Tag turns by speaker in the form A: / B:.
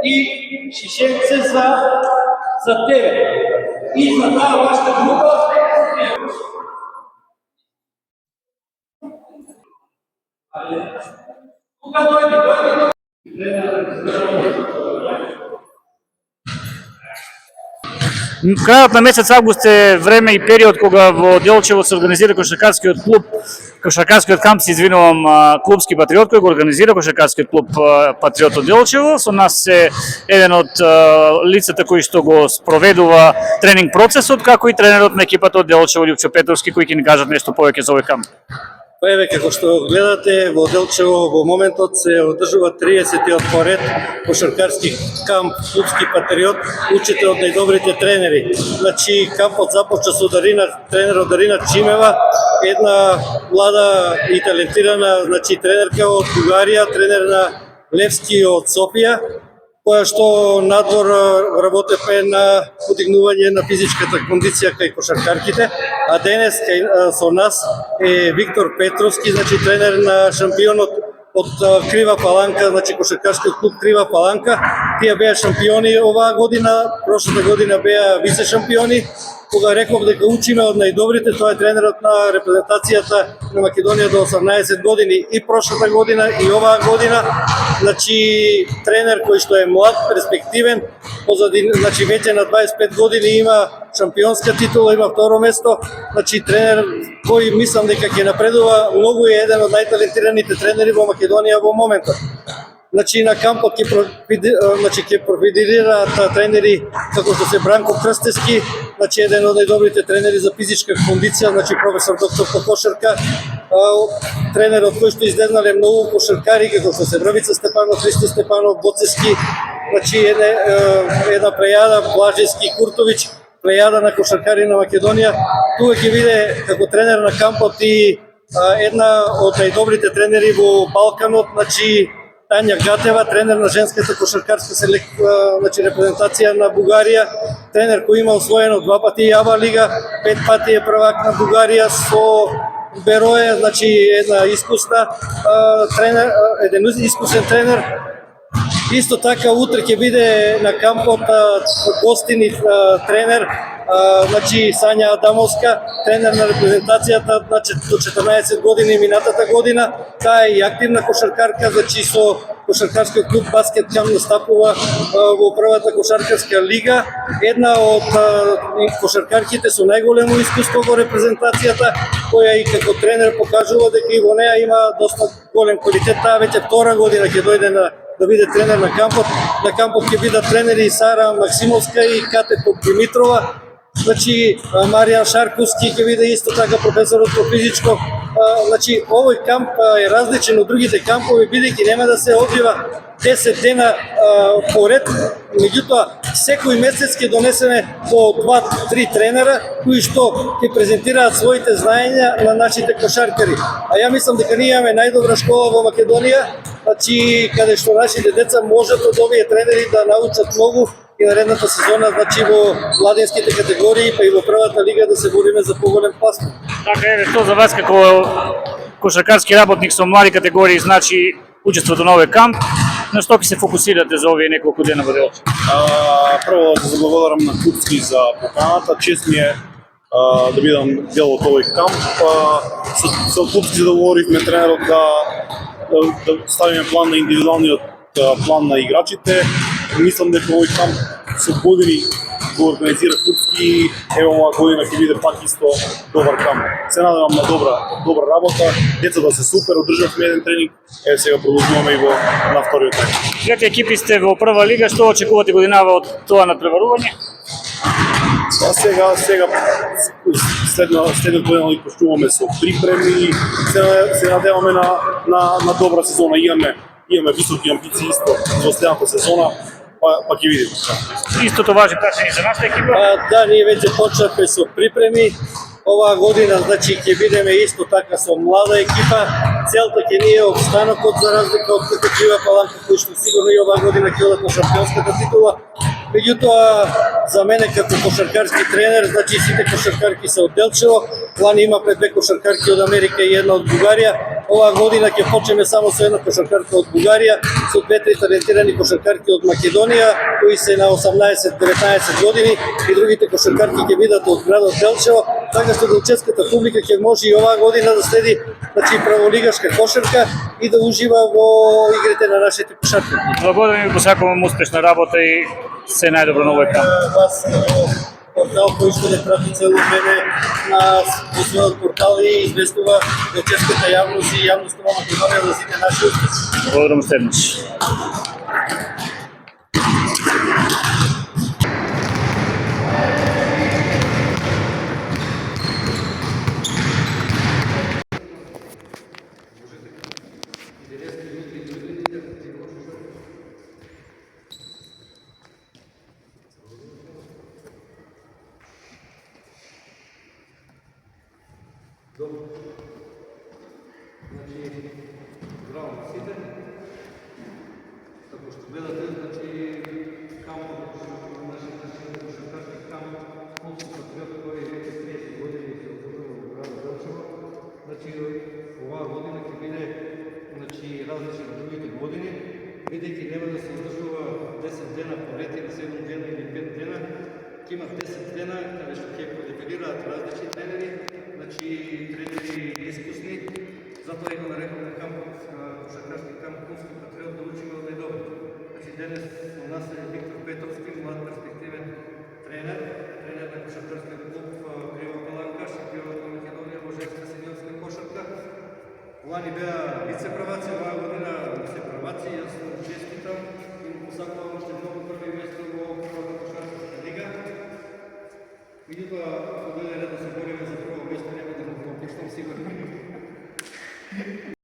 A: И шишенце за тебе. И за таа вашата група. Тука дојди.
B: Крајот на месец август е време и период кога во Делчево се организира кошаркарскиот клуб, кошаркарскиот камп, се извинувам, клубски патриот кој го организира кошаркарскиот клуб Патриот од Делчево. Со нас е еден од лицата кои што го спроведува тренинг процесот, како и тренерот на екипата од Делчево Љупчо Петровски, кој ќе ни кажат нешто повеќе за овој камп.
C: Па еве, како што гледате, во Делчево во моментот се одржува 30-тиот поред кошаркарски камп клубски патриот, учите од најдобрите тренери. Значи, кампот започна со тренерот Дарина Чимева, една млада и талентирана, значи тренерка од Бугарија, тренер на Левски од Софија, која што надвор работевме на подигнување на физичката кондиција кај кошаркарките, а денес со нас е Виктор Петровски, значи тренер на шампионот од Крива Паланка, значи кошаркарскиот клуб Крива Паланка. Тие беа шампиони оваа година, прошлата година беа вице шампиони. Кога реков дека учиме од најдобрите, тоа е тренерот на репрезентацијата на Македонија до 18 години и прошлата година и оваа година. Значи тренер кој што е млад, перспективен, позади, значи веќе на 25 години има шампионска титула, има второ место. Значи тренер кој мислам дека ќе напредува многу, е еден од најталентираните тренери во Македонија во моментот. Значи на кампот ќе профилираат тренери како што се Бранко Крстевски, значи еден од најдобрите тренери за физичка кондиција, значи професор доктор по кошарка, тренерот кој што излезнале многу кошаркари како што се Врвица Степанов, Христо Степанов, Боцевски, значи една плејада, Блажевски, Куртовиќ, плејада на кошаркари на Македонија. Тука ќе биде како тренер на кампот и една од најдобрите тренери во Балканот, значи Тања Гатева, тренер на женската кошаркарска значи репрезентација на Бугарија, тренер кој има освоено 2 пати Јава лига, 5 пати е првак на Бугарија со Берое, значи една искусна тренер, еден искусен тренер. Исто така утре ќе биде на кампот гостинив тренер, значи Сања Адамовска, тренер на репрезентацијата, значи до 14 години минатата година. Таа е и активна кошаркарка, значи со кошаркарскиот клуб Баскет Кам настапува во првата кошаркарска лига. Една од кошаркарките со најголемо искуство во репрезентацијата, која и како тренер покажува дека и во неа има доста голем квалитет. Таа веќе втора година ќе дојде да биде тренер на кампот. На кампот ќе бидат тренери Сара Максимовска и Кате Димитрова. Значи Маријан Шарковски ќе биде исто така професорот по физичко. Значи овој камп е различен од другите кампови, бидејќи нема да се одвива 10 дена поред, меѓутоа секој месец ќе донесеме по 2-3 тренера кои што ќе презентираат своите знаења на нашите кошаркари. А ја мислам дека ние имаме најдобра школа во Македонија, значи каде што нашите деца можат од овие тренери да научат многу и наредната сезона, значи во младинските категории, па и во првата лига да се бориме за поголем пласман.
B: Така е, што за вас како кошаркарски работник со млади категории значи учеството на овој камп? На што ќе се фокусирате за овие неколку дена во Делчево?
D: Прво да се благодарам на Куцки за поканата. Чест ми е да бидам дел од овој камп. Со Куцки договоривме тренерот да ставиме план на индивидуалниот план на играчите. Мислам дека овој камп со години го организира Куцки и ево оваа година ќе биде пак исто добар камп. Се надевам на добра работа, децата се супер, одржавме еден тренинг, еве сега продолжуваме и на вториот тренинг.
B: Двете екипи сте во прва лига, што очекувате годинава од тоа надпреварување?
D: Сега следната година ги почнуваме со припреми, се надеваме на добра сезона. Имаме високи амбиции исто за следната сезона. па ќе видиме.
B: Истото важи прашање за нашата екипа.
C: Да, ние веќе почнавме со припреми. Оваа година, значи, ќе бидеме исто така со млада екипа. Целта ќе ни е опстанокот за разлика од Петечива Паланка, кој што сигурно и оваа година ќе одат на шампионската титула. Меѓутоа, за мене како кошаркарски тренер, значи сите кошаркарки се од Делчево. Лани имавме 2 кошаркарки од Америка и една од Бугарија. Оваа година ќе почнеме само со една кошаркарка од Бугарија, со 2-3 талентирани кошаркарки од Македонија, кои се на 18-19 години, и другите кошаркарки ќе бидат од градот Делчево, така што делчевската публика ќе може и оваа година да следи, значи, праволигашка кошарка и да ужива во игрите на нашите кошаркарки.
B: Благодарам ви, посакувам успешна работа и се најдобро на овој камп.
C: Вас портал кој што не прати цело време на својот портал и известува делчевската јавност и јавноста во Македонија за сите наши успеси.
B: Благодарам следнич.
E: Здраво на сите. Како што гледате, значи, кампот, нашиот кошаркарски камп, Клубски патриот, кој веќе 30 години се одржува во градот Делчево. Значи, оваа година ќе биде, значи, различна од другите години, бидејќи нема да се одржува 10 дена поред или 7 дена или 5 дена, ќе има 10 дена каде што ќе продефилираат различни тренери, значи тренери искусни. Затоа го нарекуваме кампот кошаркарски камп Клубски патриот, да учиме од најдобро. Значи денес со нас е Виктор Петровски, млад перспективен тренер на кошаркарскиот клуб Крива Паланка, шампионот на Македонија во женска сениорска кошарка. Лани беа вице-праваци, оваа година вице-праваци, јас му честитам и му посакувам уште многу први место во Првата кошаркарска лига. Меѓутоа, ако дојде ред да се бориме за прво место, нема да му попуштам, сигурно.